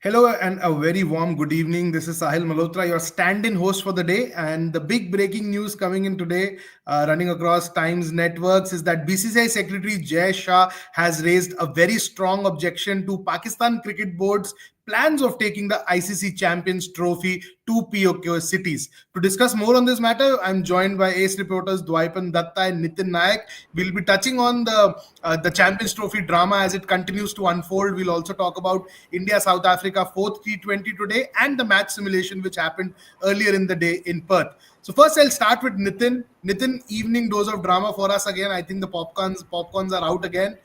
Hello and a very warm good evening. This is Sahil Malhotra, your stand-in host for the day. And the big breaking news coming in today, running across Times networks, is that BCCI Secretary Jai Shah has raised a very strong objection to Pakistan Cricket Board's plans of taking the ICC Champions Trophy to POK cities. To discuss more on this matter, I'm joined by ace reporters Dwaipan Datta and Nitin Nayak. We'll be touching on the Champions Trophy drama as it continues to unfold. We'll also talk about India South Africa fourth T20 today and the match simulation which happened earlier in the day in Perth. So first, I'll start with Nitin. Nitin, evening dose of drama for us again. I think the popcorns are out again.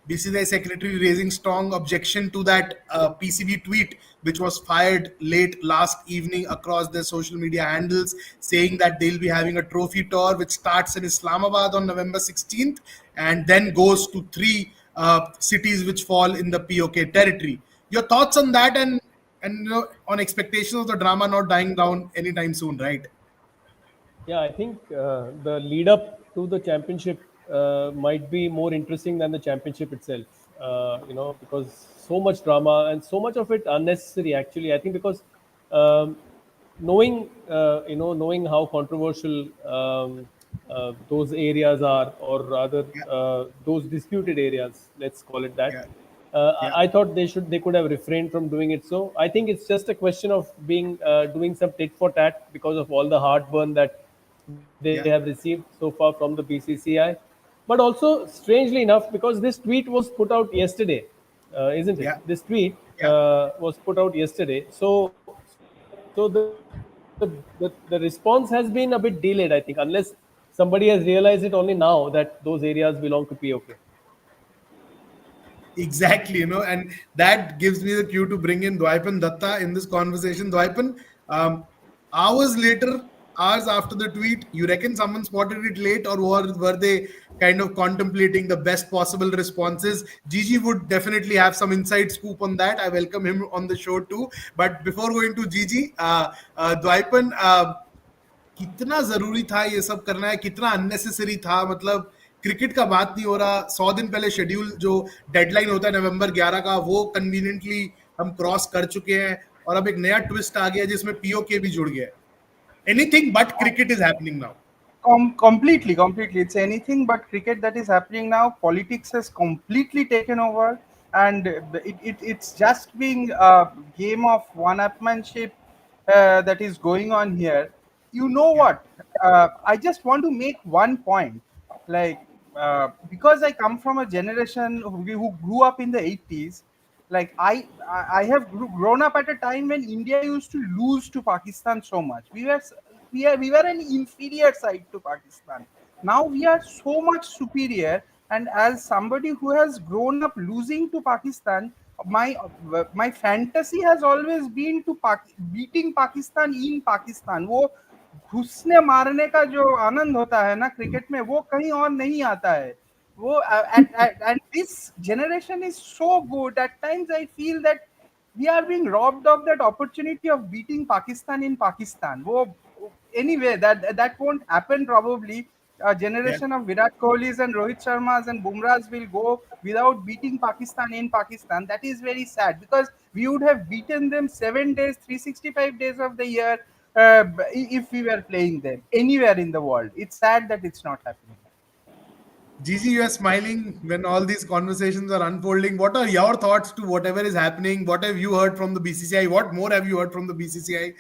BCCI secretary raising strong objection to that PCB tweet, which was fired late last evening across their social media handles, saying that they'll be having a trophy tour which starts in Islamabad on November 16th and then goes to three cities which fall in the POK territory. Your thoughts on that and on expectations of the drama not dying down anytime soon, right? Yeah, I think the lead up to the championship might be more interesting than the championship itself. Because so much drama and so much of it unnecessary. Actually, I think because um, knowing how controversial those areas are, or rather Yeah, those disputed areas. Let's call it that. yeah, I yeah, I thought they could have refrained from doing it. So I think it's just a question of being doing some tit for tat because of all the heartburn that they have yeah, received so far from the BCCI. But also, strangely enough, because this tweet was put out yesterday, isn't it? yeah, This tweet yeah. was put out yesterday. So the response has been a bit delayed, I think, unless somebody has realized it only now that those areas belong to POK. Exactly, and that gives me the cue to bring in Dwaipan Datta in this conversation. Dwaipan, um, hours later, hours after the tweet, you reckon someone spotted it late, or were they kind of contemplating the best possible responses? Gigi would definitely have some inside scoop on that. I welcome him on the show too. But before going to Gigi, Dwaipan, कितना जरूरी था ये सब करना है, कितना unnecessary था, मतलब क्रिकेट का बात नहीं हो रहा, 100 दिन पहले शेड्यूल जो डेडलाइन होता है नवंबर 11 का, वो कन्वीनियंटली हम क्रॉस कर चुके हैं, और अब एक नया ट्विस्ट आ गया जिसमें पीओके भी जुड़ गया है. Anything but cricket is happening now. Completely. It's anything but cricket that is happening now. Politics has completely taken over, and it's just being a game of one-upmanship that is going on here. You know Yeah, what? I just want to make one point. Like, because I come from a generation who grew up in the 80s, like I have grown up at a time when India used to lose to Pakistan so much. We were an inferior side to Pakistan. Now we are so much superior. And as somebody who has grown up losing to Pakistan, my fantasy has always been to beating Pakistan in Pakistan. वो घुसने मारने का जो आनंद होता है ना cricket में, वो कहीं और नहीं आता है. वो and this generation is so good. At times I feel that we are being robbed of that opportunity of beating Pakistan in Pakistan. Anyway, that won't happen probably. A yeah. generation of Virat Kohlis and Rohit Sharmas and Bumrahs will go without beating Pakistan in Pakistan. That is very sad because we would have beaten them 7 days, 365 days of the year if we were playing them anywhere in the world. It's sad that it's not happening. Gigi, you are smiling when all these conversations are unfolding. What are your thoughts to whatever is happening? What have you heard from the BCCI? What more have you heard from the BCCI?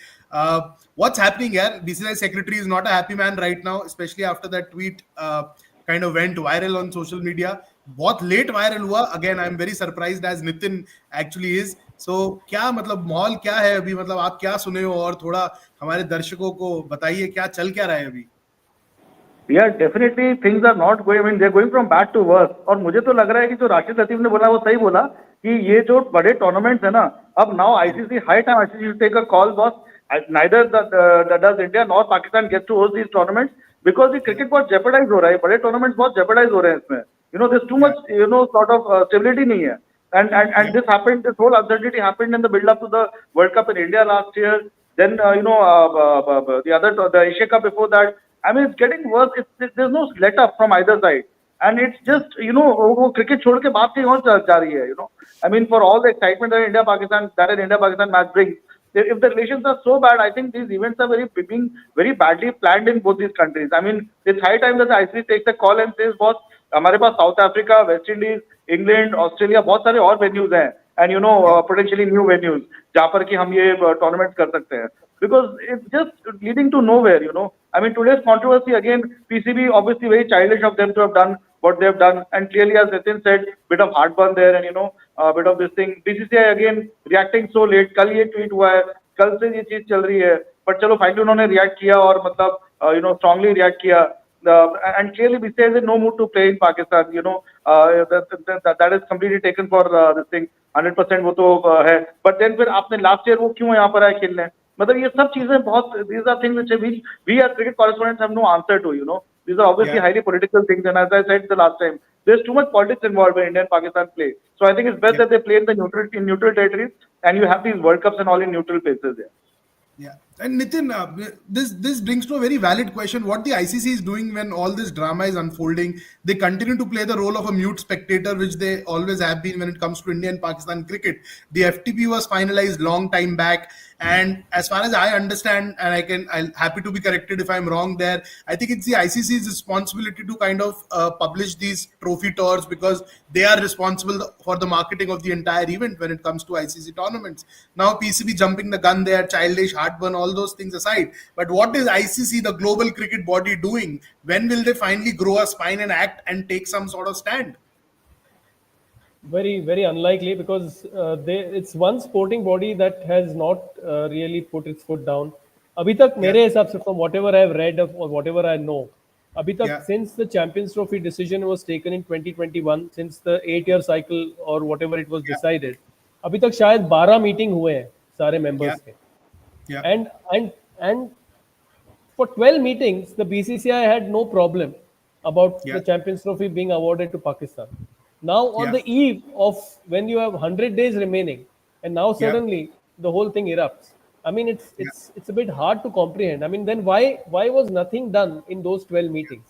What's happening here? BCCI secretary is not a happy man right now, especially after that tweet kind of went viral on social media. बहुत late viral हुआ. Again I am very surprised as Nitin actually is. So क्या मतलब माहौल क्या है अभी, मतलब आप क्या सुने हो, और थोड़ा हमारे दर्शकों को बताइए क्या चल क्या रहा है अभी. Yeah, definitely things are not going. I mean, they're going from bad to worse. और मुझे तो लग रहा है कि जो राशिद लतीफ ने बोला वो सही बोला कि ये जो बड़े टूर्नामेंट्स है ना, अब now ICC high time ICC should take a call, boss. Neither does India nor Pakistan get to host these tournaments because the cricket बहुत jeopardize हो रहा है. बड़े टूर्नामेंट्स बहुत jeopardize हो रहे हैं इसमें. There's too much sort of stability नहीं है. And this happened. This whole uncertainty happened in the build up to the World Cup in India last year. Then the Asia Cup before that. I mean, it's getting worse. There's no let up from either side. and it's just वो cricket छोड़ के बात कहीं और जा रही है, I mean, for all the excitement that an India-Pakistan match brings, if the relations are so bad, I think these events are being very badly planned in both these countries. I mean, it's high time that the ICC takes a call and says, boss, हमारे पास South Africa, West Indies, England, Australia, बहुत सारे और venues हैं, and potentially new venues जहां पर कि हम ये टूर्नामेंट कर सकते हैं, because it's just leading to nowhere. I mean, today's controversy again, PCB obviously very childish of them to have done what they have done, and clearly, as Nitin said, bit of heartburn there, and bit of this thing. BCCI again reacting so late. कल ये tweet हुआ है, कल से ये चीज चल रही है, but चलो finally उन्होंने react किया और मतलब strongly react किया. And clearly BCCI is in no mood to play in Pakistan. That is completely taken for this thing. 100% वो तो है. But then फिर आपने last year वो क्यों यहाँ पर आए खेलने? मतलब ये सब चीजें बहुत, these are things which we as cricket correspondents have no answer to. These are obviously highly political things, and as I said the last time, there's too much politics involved when India and Pakistan play. So I think it's best that they play in neutral territories, and you have these World Cups and all in neutral places there. Yeah, and Nitin, this brings to a very valid question. What the ICC is doing when all this drama is unfolding, they continue to play the role of a mute spectator, which they always have been when it comes to India and Pakistan cricket. The FTP was finalized long time back, and as far as I understand, and I'm happy to be corrected if I'm wrong there, I think it's the ICC's responsibility to kind of publish these trophy tours, because they are responsible for the marketing of the entire event when it comes to ICC tournaments. Now PCB jumping the gun there, childish, heartburn, all those things aside, but what is ICC, the global cricket body, doing? When will they finally grow a spine and act and take some sort of stand? Very, very unlikely, because it's one sporting body that has not really put its foot down. अभी तक मेरे हिसाब से, from whatever I have read or whatever I know, अभी तक since the Champions Trophy decision was taken in 2021, since the 8-year cycle or whatever it was decided, अभी तक शायद 12 मीटिंग हुए हैं सारे members के. And for 12 meetings, the BCCI had no problem about the Champions Trophy being awarded to Pakistan. Now, on the eve of when you have 100 days remaining, and now suddenly the whole thing erupts. I mean, it's a bit hard to comprehend. I mean, then why was nothing done in those 12 meetings?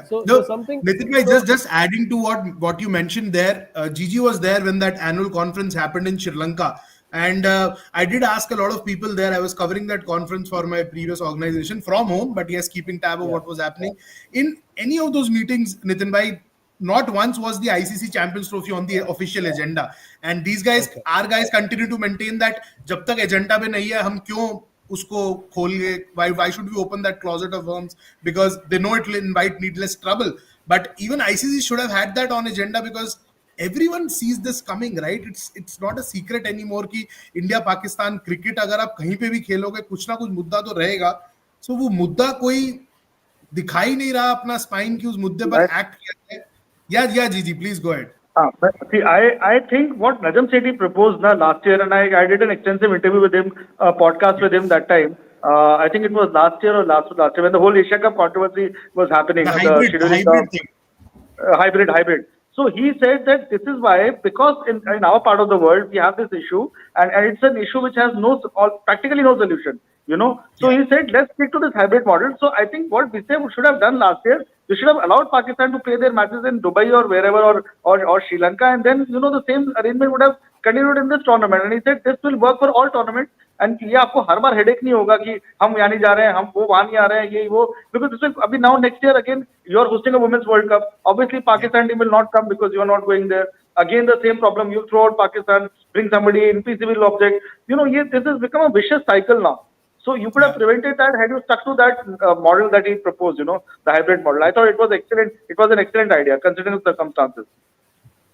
So something. Nitin, just adding to what you mentioned there, Gigi was there when that annual conference happened in Sri Lanka. And I did ask a lot of people there. I was covering that conference for my previous organization from home, but yes, keeping tab of what was happening. In any of those meetings, Nitin bhai, not once was the ICC Champions Trophy on the official agenda. And these guys, our guys continue to maintain that जब तक agenda पे नहीं है, हम क्यों उसको खोलें? Why should we open that closet of worms? Because they know it will invite needless trouble. But even ICC should have had that on agenda, because everyone sees this coming, right? It's not a secret anymore कि India Pakistan cricket अगर आप कहीं पे भी खेलोगे, कुछ ना कुछ मुद्दा तो रहेगा. So वो मुद्दा कोई दिखाई नहीं रहा अपना स्पाइन की उस मुद्दे पर एक्ट किया है. Yeah, Gigi, please go ahead. But see, I think what Najam Sethi proposed last year, and I did an extensive interview with him, podcast with him that time. I think it was last year or last year when the whole Asia Cup controversy was happening. Hybrid. So he said that this is why, because in our part of the world we have this issue, and it's an issue which has practically no solution. So he said, let's stick to this hybrid model. So I think what BCCI should have done last year, they should have allowed Pakistan to play their matches in Dubai or wherever, or Sri Lanka, and then the same arrangement would have continued in this tournament. And he said this will work for all tournaments, and ये आपको हर बार headache नहीं होगा कि हम यहाँ नहीं जा रहे हैं, हम वो वहाँ नहीं आ रहे हैं, ये वो, because this will, अभी now next year again you are hosting a Women's World Cup. Obviously Pakistan team will not come because you are not going there. Again the same problem, you throw out Pakistan, bring somebody in, PCB will object. This has become a vicious cycle now. So you could have prevented that had you stuck to that model that he proposed, the hybrid model. I thought it was excellent. It was an excellent idea considering the circumstances.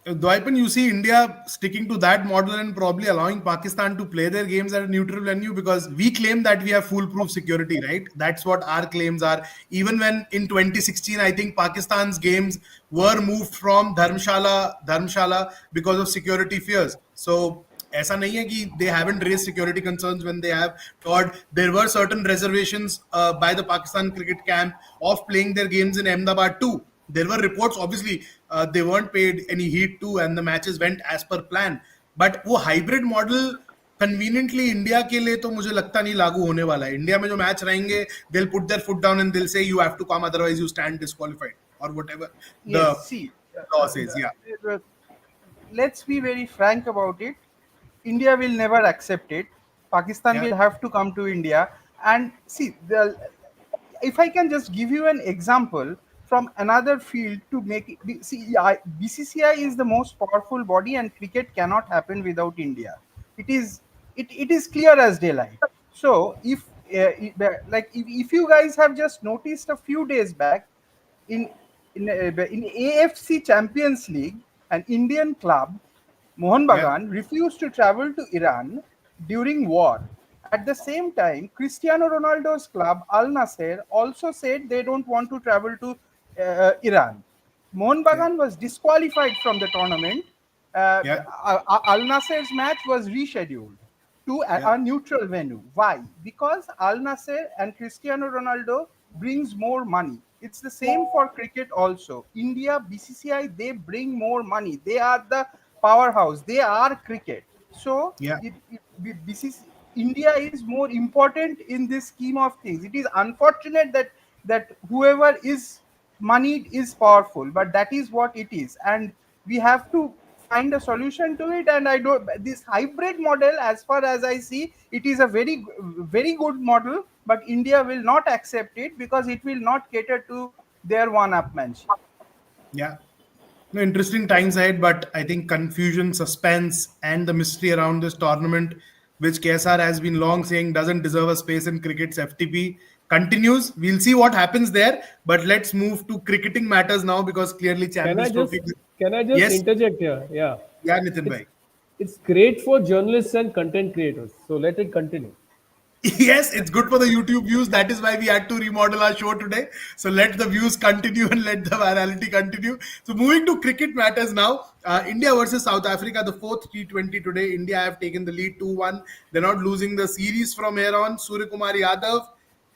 Dwaipan, you see India sticking to that model and probably allowing Pakistan to play their games at a neutral venue, because we claim that we have foolproof security, right? That's what our claims are. Even when in 2016, I think Pakistan's games were moved from Dharamshala because of security fears. So ऐसा नहीं है कि they haven't raised security concerns when they have thought there were certain reservations by the Pakistan cricket camp of playing their games in Ahmedabad too. There were reports, obviously, they weren't paid any heed to and the matches went as per plan. But वो hybrid model conveniently India के लिए तो मुझे लगता नहीं लागू होने वाला है. India में जो मैच रहेंगे, they'll put their foot down and they'll say you have to come, otherwise you stand disqualified. or whatever Yes, the see, law says. Yeah, let's be very frank about it. India will never accept it. Pakistan yeah, will have to come to India. And see, if I can just give you an example from another field to make it, BCCI is the most powerful body, and cricket cannot happen without India. It is it is clear as daylight. So if you guys have just noticed a few days back, in in AFC Champions League, an Indian club, Mohan yeah, Bagan, refused to travel to Iran during war. At the same time, Cristiano Ronaldo's club Al Nasser also said they don't want to travel to Iran. Mohan yeah, Bagan was disqualified from the tournament. Uh, yeah, Al Nasser's match was rescheduled to yeah, a neutral venue. Why? Because Al Nasser and Cristiano Ronaldo brings more money. It's the same for cricket also. India, BCCI, they bring more money. They are the powerhouse. They are cricket. So yeah, India is more important in this scheme of things. It is unfortunate that whoever is moneyed is powerful, but that is what it is, and we have to find a solution to it. And I don't, this hybrid model, as far as I see, it is a very good model, but India will not accept it because it will not cater to their one-upmanship. yeah. No, interesting times ahead, but I think confusion, suspense, and the mystery around this tournament, which KSR has been long saying doesn't deserve a space in cricket's FTP, continues. We'll see what happens there, but let's move to cricketing matters now because clearly Can I Champions just Trophy. can I just Yes, interject here? Yeah, yeah, Nitin it's bhai. it's great for journalists and content creators. So let it continue. Yes, it's good for the YouTube views. That is why we had to remodel our show today. So let the views continue and let the virality continue. So moving to cricket matters now. India versus South Africa, the fourth T20 today. India have taken the lead 2-1. They're not losing the series from here on. Suryakumar Yadav,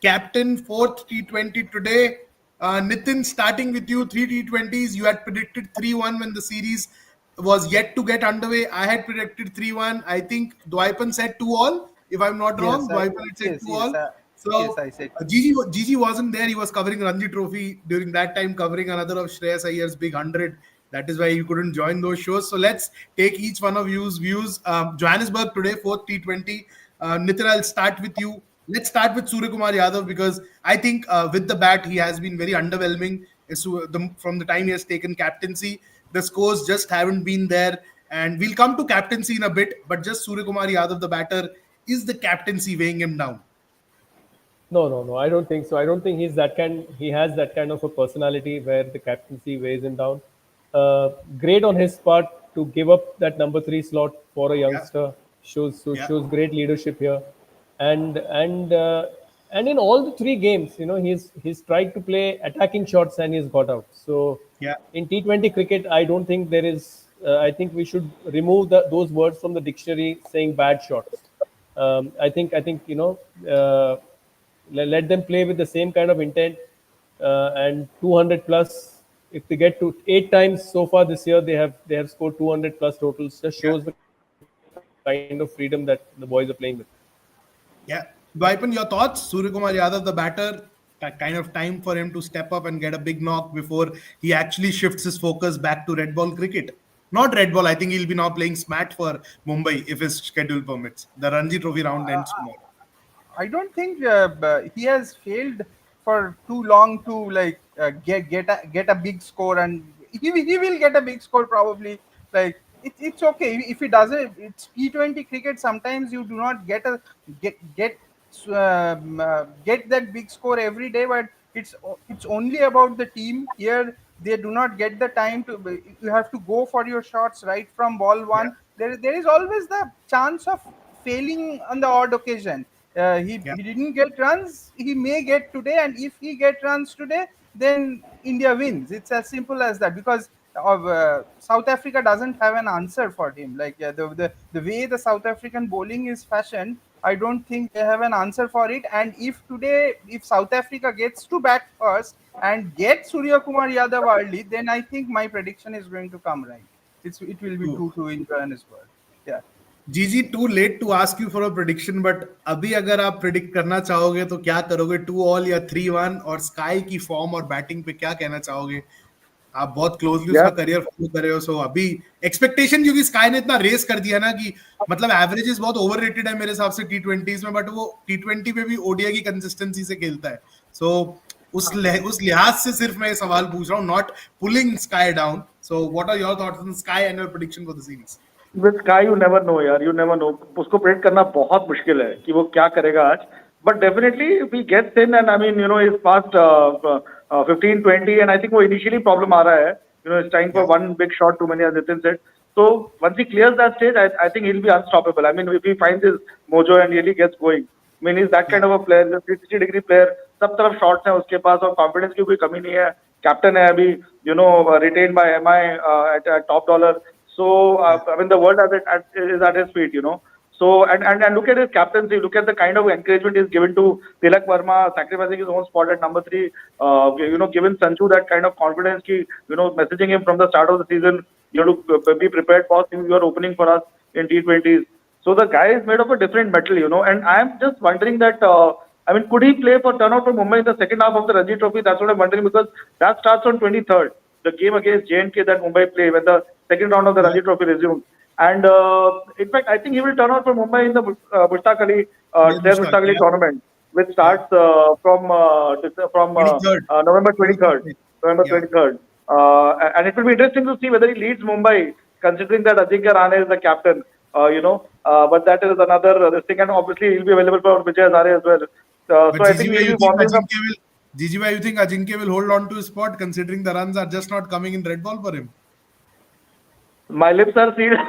captain, fourth T20 today. Nitin, starting with you, three T20s. You had predicted 3-1 when the series was yet to get underway. I had predicted 3-1. I think Dwipan said 2-all. If I'm not Yes, wrong, Dwipan had said yes, 2-all. yes, So I said. Gigi wasn't there. He was covering Ranji Trophy during that time, covering another of Shreyas Iyer's big 100. That is why you couldn't join those shows. So let's take each one of you's views. Johannesburg today, fourth T20. Nitin, I'll start with you. Let's start with Suryakumar Yadav because I think with the bat he has been very underwhelming. From the time he has taken captaincy, the scores just haven't been there. And we'll come to captaincy in a bit, but just Suryakumar Yadav, the batter, is the captaincy weighing him down? No, no, no. I don't think so. I don't think he's that kind. He has that kind of a personality where the captaincy weighs him down. Great on his part to give up that number three slot for a Yeah, youngster. yeah, Shows great leadership here, and and uh, and in all the three games, he's tried to play attacking shots and he's got out. So yeah, in T20 cricket, I don't think there is. I think we should remove those words from the dictionary saying bad shots. I think let them play with the same kind of intent and 200 plus. If they get to 8 times so far this year, they have scored 200 plus totals. Just yeah, shows the kind of freedom that the boys are playing with. yeah. Dwipan, your thoughts? Suryakumar Yadav, the batter, kind of time for him to step up and get a big knock before he actually shifts his focus back to red ball cricket. Not red ball. I think he'll be now playing SMAT for Mumbai if his schedule permits. The Ranji Trophy round ends tomorrow. I don't think he has failed for too long to get a big score, and he will get a big score probably. Like it's okay if he doesn't. It's T20 cricket. Sometimes you do not get that big score every day, but it's only about the team. Here they do not get the time to. You have to go for your shots right from ball Yeah, one. There is always the chance of failing on the odd occasion. yeah, He didn't get runs. He may get today, and if he get runs today, then India wins. It's as simple as that. Because of South Africa doesn't have an answer for him. Like the way the South African bowling is fashioned, I don't think they have an answer for it. And if South Africa gets to bat first and get Surya Kumar Yadav early, then I think my prediction is going to come right. It will be true. 2-2 in Johannesburg. Yeah. जीजी, too late to ask you for a prediction, but अभी अगर आप predict करना चाहोगे तो क्या करोगे? 2-all या 3-1? और स्काई की फॉर्म और बैटिंग पे क्या कहना चाहोगे? आप बहुत क्लोजली उसका Yeah. करियर फॉलो कर रहे हो, सो अभी एक्सपेक्टेशन, क्योंकि स्काई ने इतना रेस कर दिया ना कि मतलब एवरेजेस बहुत ओवररेटेड है मेरे हिसाब से T20s में, बट वो T20 पे भी ओडीआई की कंसिस्टेंसी से खेलता है. सो उस लिहाज से सिर्फ मैं ये सवाल पूछ रहा हूँ, not pulling Sky down. So what are your thoughts on Sky and your prediction for the series? With Sky you never know यार, यू नेवर नो. उसको प्रेडिक्ट करना बहुत मुश्किल है कि वो क्या करेगा आज. But definitely we gets in and I mean you know is past 15-20 and I think वो इनिशियली प्रॉब्लम आ रहा है. You know it's time for one big shot too many, as Nitin said. So once he clears that stage, I think he'll be unstoppable. I mean, if he finds his mojo and really gets going, I mean, he's that kind of a player, the 360-degree player. सब तरफ shots हैं उसके पास और confidence की कोई कमी नहीं है. Captain है अभी, you know, retained by MI at top dollar. So I mean, the world is at his feet, you know. So and look at his captaincy. Look at the kind of encouragement he's given to Tilak Verma, sacrificing his own spot at number 3. You know, given Sanju that kind of confidence. You know, messaging him from the start of the season. You have to be prepared for things you are opening for us in T20s. So the guy is made of a different metal, you know. And I'm just wondering that. I mean, could he play for turnout for Mumbai in the second half of the Ranji Trophy? That's what I'm wondering, because that starts on 23rd. The game against J&K that Mumbai play when the second round of the Ranji Trophy resumes. And in fact, I think he will turn out for Mumbai in the Mushtaq Ali tournament, which starts from November 23rd. November 23rd. And it will be interesting to see whether he leads Mumbai, considering that Ajinkya Rane is the captain. You know, but that is another thing, and obviously he'll be available for Vijay Hazare as well. So I think he'll be warming up. GG, you think Ajinkya will hold on to his spot, considering the runs are just not coming in red ball for him? My lips are sealed,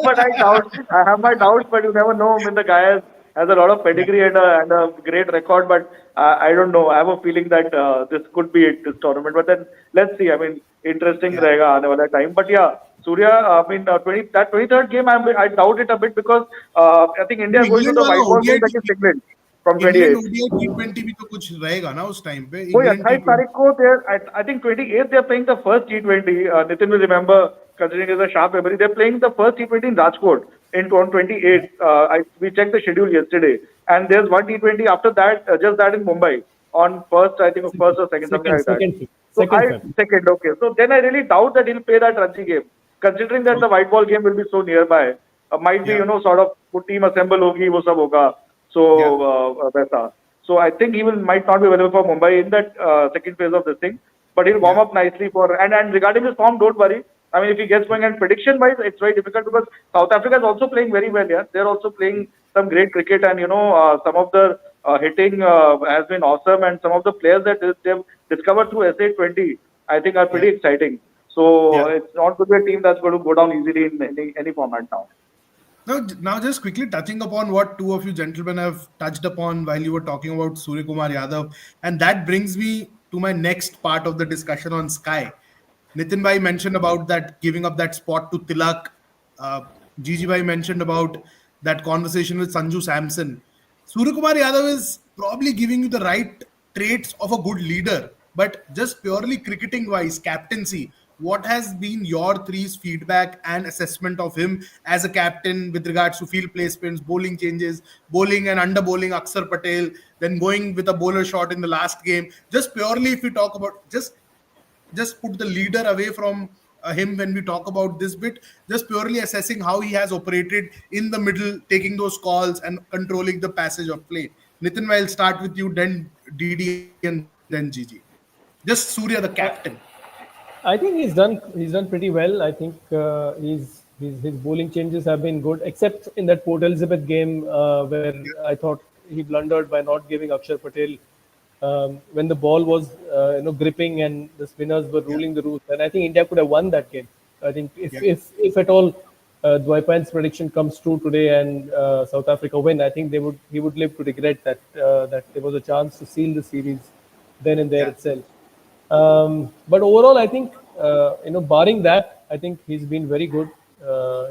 but I doubt. I have my doubts, but you never know. I mean, the guy has a lot of pedigree and a great record, but I don't know. I have a feeling that this could be it, this tournament. But then let's see. I mean, interesting रहेगा आने वाला time. But yeah, Surya. I mean, that 23rd game, I doubt it a bit, because I think India is going to the white ball game that is England from 28. T20 भी तो कुछ रहेगा ना उस time पे. वही 28 तारीख को I think 28th they are playing the first T20. Nitin will remember, considering it's a sharp memory. They're playing the first T20 in Rajkot on 28th. We checked the schedule yesterday, and there's one T20 after that, just that in Mumbai on first, I think first or second, something like that. Second, okay. So then I really doubt that he'll play that Ranji game, considering that the white ball game will be so nearby. Might be, you know, sort of team assemble hogi, wo sab hoga. So वैसा. So I think he might not be available for Mumbai in that second phase of this thing, but he'll warm up nicely for. And regarding his form, don't worry. I mean, if he gets going, and prediction wise, it's very difficult, because South Africa is also playing very well. Yeah, they're also playing some great cricket, and you know, some of the hitting has been awesome, and some of the players that they've discovered through SA20, I think, are pretty exciting. So it's not going to be a team that's going to go down easily in any format now. Now, just quickly touching upon what two of you gentlemen have touched upon while you were talking about Suryakumar Yadav, and that brings me to my next part of the discussion on Sky. Nitin bhai mentioned about that giving up that spot to Tilak. Gigi bhai mentioned about that conversation with Sanju Samson. Suryakumar Yadav is probably giving you the right traits of a good leader, but just purely cricketing wise, captaincy, what has been your three's feedback and assessment of him as a captain with regards to field placements, bowling changes, bowling and under bowling Akshar Patel, then going with a bowler shot in the last game? Just purely, if we talk about, just put the leader away from him when we talk about this bit, just purely assessing how he has operated in the middle, taking those calls and controlling the passage of play. Nitin, I'll start with you, then DD, and then Gigi. Just Surya, the captain. I think he's done pretty well. I think his bowling changes have been good, except in that Port Elizabeth game where I thought he blundered by not giving Akshar Patel when the ball was gripping and the spinners were ruling the roost. And I think India could have won that game. I think if at all Dwaipan's prediction comes true today and South Africa win, I think he would live to regret that there was a chance to seal the series then and there itself. But overall, I think barring that, I think he's been very good.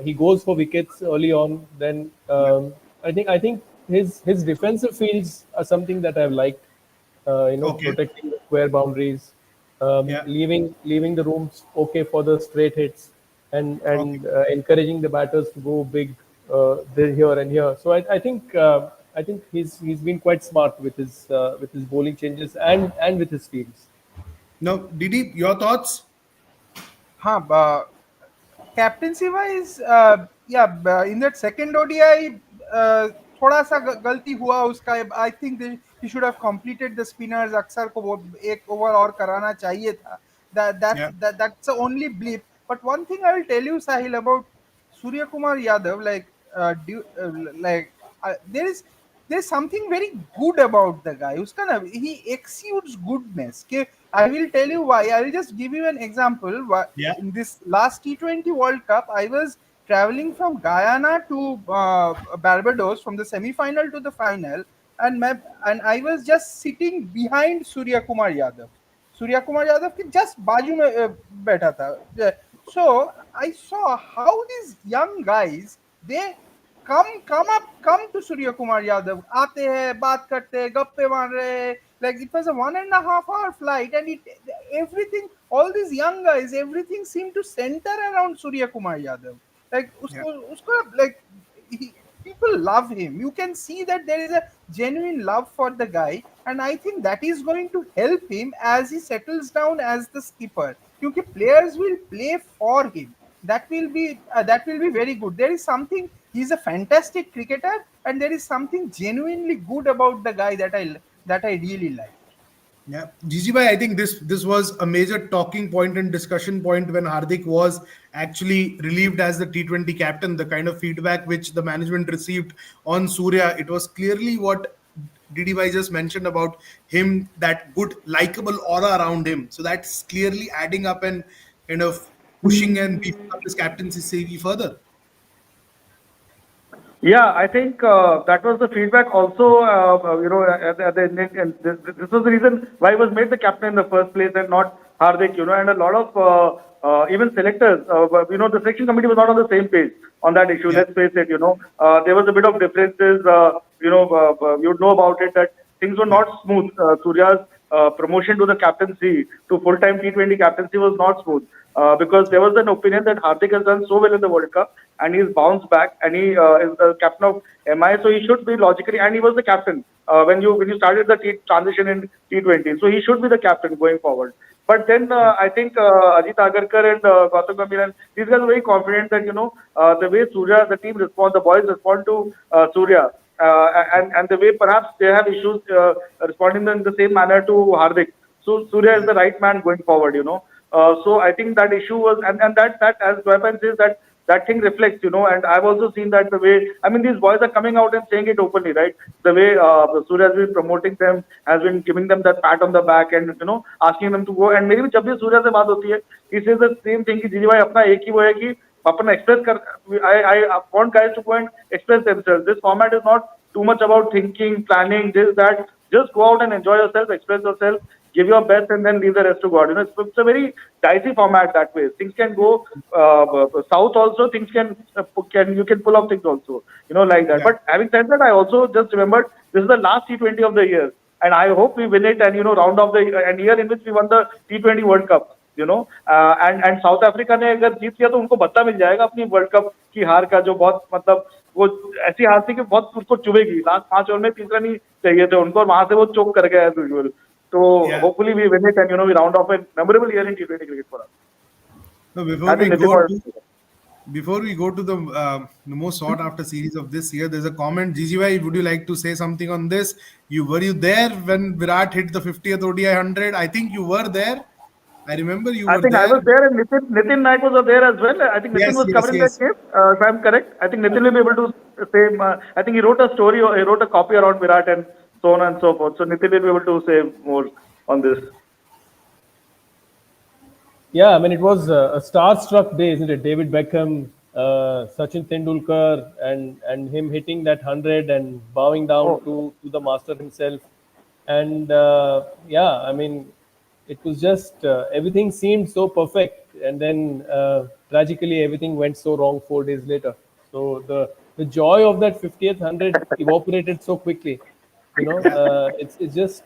He goes for wickets early on. Then I think his defensive fields are something that I've liked. Protecting the square boundaries, leaving the rooms okay for the straight hits. Okay. and encouraging the batters to go big here and here. So I think he's been quite smart with his bowling changes and with his fields. Now, Didi, your thoughts? Huh, captaincy wise, yeah, in that second ODI, थोड़ा सा गलती हुआ उसका. I think he should have completed the spinners. अक्सर को वो एक over और कराना चाहिए था. Yeah. That's the only blip. But one thing I will tell you, Sahil, about Suryakumar Yadav, there's something very good about the guy. Uska na, he exudes goodness. Okay? I will tell you why. I will just give you an example. Yeah. In this last T20 World Cup, I was traveling from Guyana to Barbados, from the semi-final to the final, and I was just sitting behind Suryakumar Yadav. Suryakumar Yadav के just बाजू में बैठा था. So I saw how these young guys, they come to Suryakumar Yadav, आते हैं, बात करते हैं, गप्पे मार रहे हैं. Like it was a 1.5 hour flight, and everything, all these young guys, everything seemed to center around Suryakumar Yadav. Like like people love him. You can see that there is a genuine love for the guy, and I think that is going to help him as he settles down as the skipper. Because players will play for him. That will be very good. There is something. He's a fantastic cricketer, and there is something genuinely good about the guy that I really like. Yeah, Gigi bhai, I think this was a major talking point and discussion point when Hardik was actually relieved as the T20 captain. The kind of feedback which the management received on Surya, it was clearly what Didi bhai just mentioned about him, that good, likable aura around him. So that's clearly adding up and kind of pushing and beefing up his captaincy CV further. Yeah, I think that was the feedback also, at the Indian, and this was the reason why he was made the captain in the first place and not Hardik, and a lot of even selectors, the selection committee was not on the same page on that issue. Yeah. Let's face it, there was a bit of differences, you'd know about it, that things were not smooth. Surya's promotion to the captaincy, to full-time T20 captaincy was not smooth. Because there was an opinion that Hardik has done so well in the World Cup and he's bounced back and he is the captain of MI, so he should be logically, and he was the captain when you started the transition in T20, so he should be the captain going forward. But then I think Ajit Agarkar and Gautam Gambhir, and these guys are very confident that the way Surya, the team respond, the boys respond to Surya, and the way perhaps they have issues responding in the same manner to Hardik. So Surya is the right man going forward, So I think that issue was, and that as Dwaipan says, that thing reflects, and I've also seen that the way, I mean, these boys are coming out and saying it openly, right? The way Surya has been promoting them, has been giving them that pat on the back and, asking them to go. And maybe जब भी Surya से बात होती है, he says the same thing कि जीजी भाई अपना एक ही वो है कि अपना express कर, I want guys to go and express themselves. This format is not too much about thinking, planning, this, that. Just go out and enjoy yourself, express yourself, give your best, and then leave the rest to God. It's a very dicey format that way. Things can go south also. Things you can pull off things also. Like that. Yeah. But having said that, I also just remembered this is the last T20 of the year, and I hope we win it and round off the year in which we won the T20 World Cup. And South Africa ने अगर जीत लिया तो उनको भत्ता मिल जाएगा अपनी world cup की हार का, जो बहुत मतलब वो ऐसी हार थी कि बहुत उसको चुभेगी. लास्ट 5 ओवर में 3 रन ही चाहिए थे उनको और वहां से वो चोक कर गया as usual. So hopefully we win it and we round off a memorable year in T20 cricket for us. No, before we go to the most sought after series of this year, there's a comment. Gigi bhai, would you like to say something on this? Were you there when Virat hit the 50th ODI 100? I think you were there. I remember you were there. I was there, and Nitin Naik was there as well. I think Nitin was covering that game, if I'm correct. I think Nitin will be able to say, I think he wrote a story, or he wrote a copy around Virat and so on and so forth. So Nitin will be able to say more on this. Yeah, I mean, it was a star-struck day, isn't it? David Beckham, Sachin Tendulkar, and him hitting that 100 and bowing down to the master himself. And yeah, I mean, it was just everything seemed so perfect, and then tragically everything went so wrong 4 days later. So the joy of that 50th 100 evaporated so quickly. It just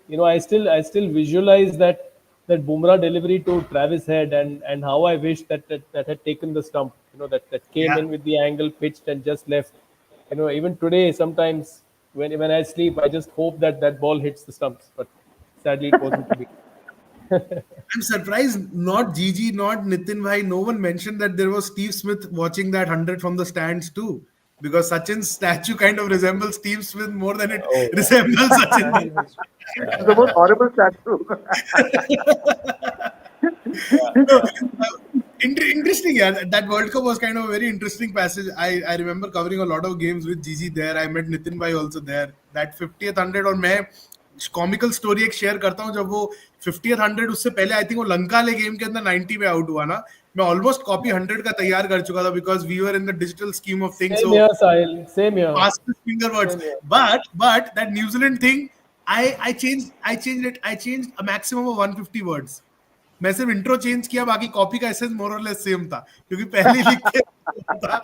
I still visualize that that Bumrah delivery to Travis Head, and how I wish that had taken the stump. That came Yeah. in with the angle, pitched, and just left. Even today, sometimes when I sleep, I just hope that ball hits the stumps. But sadly, it wasn't to be. I'm surprised not Gigi, not Nitin Bhai, no one mentioned that there was Steve Smith watching that 100 from the stands too. Because Sachin's statue kind of resembles Steve Smith more than it Oh resembles Sachin. It's the most horrible statue. No, interesting, yeah. That World Cup was kind of a very interesting passage. I remember covering a lot of games with Gigi there. I met Nitin Bhai also there. That 50th 100 और मैं comical story एक share करता हूँ जब वो 50th 100 उससे पहले आई think वो लंका वाले गेम के अंदर 90 पे आउट हुआ ना मैं ऑलमोस्ट कॉपी 100 का तैयार कर चुका था because we were in the digital scheme of things Same so here, Sahil. Same here. fastest finger words. Same here. But that New Zealand thing, I changed a maximum of 150 words. मैं सिर्फ intro change किया बाकी copy का essence मोर और less same था क्योंकि पहले लिख के था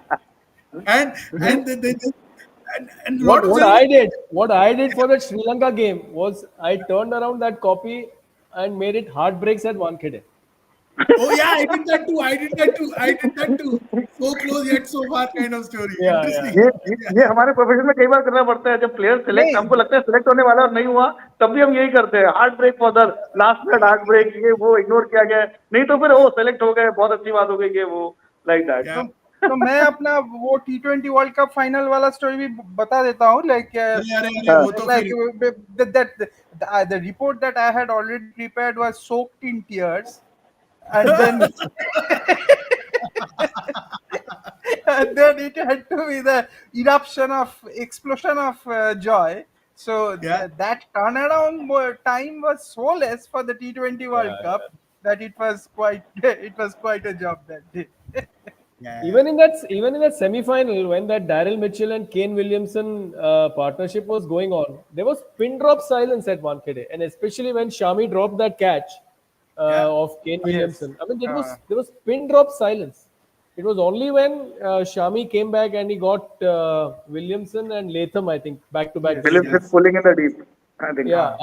and What I did for that Sri Lanka game was I turned around that copy and made it heartbreaks at Wankhede. oh yeah I did that too so close yet so far kind of story Yeah, interesting ये हमारे profession में कई बार करना पड़ता है जब player select हमको लगता है सिलेक्ट होने वाला और नहीं हुआ तब भी हम यही करते हैं heart break for the last minute heart break ये वो इग्नोर किया गया नहीं तो फिर वो सिलेक्ट हो गए बहुत अच्छी बात हो गई ये वो लाइक दैट Yeah. तो मैं अपना वो T20 वर्ल्ड कप फाइनल वाला स्टोरी भी बता देता हूँ अरे वो तो like फिर the report that I had already prepared was soaked in tears, and then and then it had to be the explosion of joy. So Yeah. that turnaround time was so less for the T20 World Yeah, Cup that it was quite a job that day. Yeah. Even in that semi-final, when that Daryl Mitchell and Kane Williamson partnership was going on, there was pin drop silence at Wankhede, and especially when Shami dropped that catch Yeah. of Kane Williamson. I mean, there was pin drop silence. It was only when Shami came back and he got Williamson and Latham, I think, back to back. Williams is pulling in the deep I think Yeah,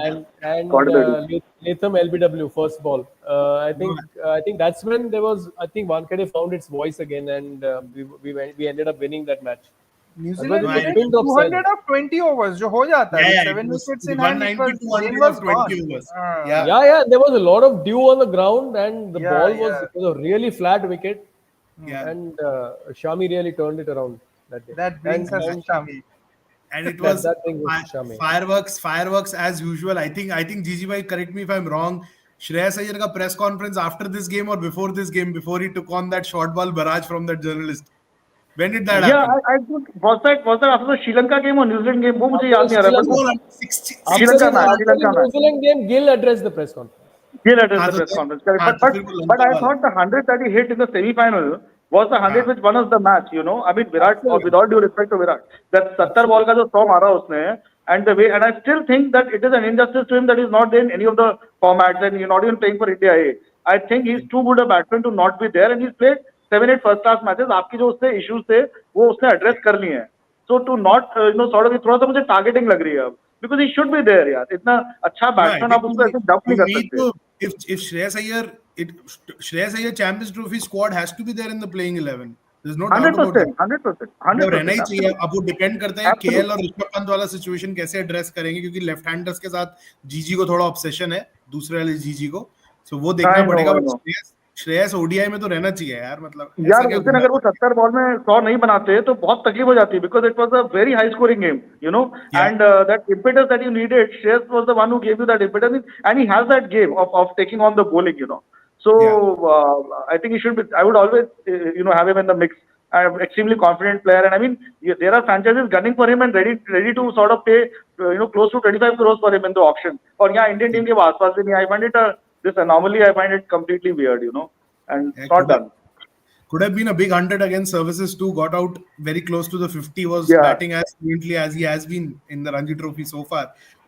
and Got it. Latham LBW first ball. I think that's when there was. I think Wankhede found its voice again, and we ended up winning that match. New Otherwise, Zealand it was did pin drop 200 silence. of 20 overs, जो हो जाता है. Yeah, 7 it was wickets in hand, it 190 was, to game 100 was of 20 gone. overs. Yeah. Yeah, there was a lot of dew on the ground, and the Yeah, ball was, yeah. it was a really flat wicket, Yeah. and Shami really turned it around that day. That brings us to Shami. And it was that thing was Shami. fireworks as usual. I think Gigi bhai, correct me if I'm wrong. Shreyas Iyer ka press conference after this game or before this game, before he took on that short ball barrage from that journalist. When did that Yeah, happen? I think was that after the Sri Lanka game or New Zealand game? वो मुझे याद नहीं आ रहा. Sri Lanka. But 60, After Sri Lanka the match, Sri Lanka New match. Zealand game, Gill addressed the press conference. He'll address हाँ, the तो press फिर- conference. Correct. हाँ, तो फिर वो But I Lanka thought the 100 that he hit in the semi-final was the 100 हाँ. which won us the match. You know, I mean Virat. Or Absolutely. with all due respect to Virat, that 70 ball का जो 100 मारा उसने, and the way, and I still think that it is an injustice to him that he's not there in any of the formats and he's not even playing for India A. I think he's too good a batsman to not be there, and he's played 7-8 first class matches. आपकी जो उससे issues थे, वो उसने address कर लिए हैं. So to not, sort of, थोड़ा सा मुझे targeting लग रही है अब, because he should be there यार. इतना अच्छा batsman आप उसको ऐसे dump नहीं कर सकते. If Shreyas Iyer Champions Trophy squad has to be there in the playing 11. There's no doubt about that. 100%. वो रहना ही चाहिए. अब वो डिपेंड करता है केएल और ऋषभ पंत वाला सिचुएशन कैसे एड्रेस करेंगे क्योंकि लेफ्ट हैंडर्स के साथ जीजी को थोड़ा ऑब्सेशन है दूसरे वाले जीजी को सो वो देखना I know, पड़ेगा. I know. श्रेयस ओडीआई में तो रहना चाहिए यार मतलब यार उस दिन अगर वो 70 बॉल में 100 नहीं बनाते तो बहुत तकलीफ हो जाती because it was a very high scoring game you know and that impetus that you needed Shreyas was the one who gave you that impetus and he has that game of taking on the bowling you know so I think he should be I would always have him in the mix. I'm extremely confident player and I mean there are franchises gunning for him and ready to sort of pay close to 25 crores for him in the auction और यहाँ Indian team के आसपास भी नहीं I find it this anomaly I find it completely weird and it's not done. Could have been a big 100 against services too. Got out very close to the 50. Was batting as fluently as he has been in the Ranji Trophy so far.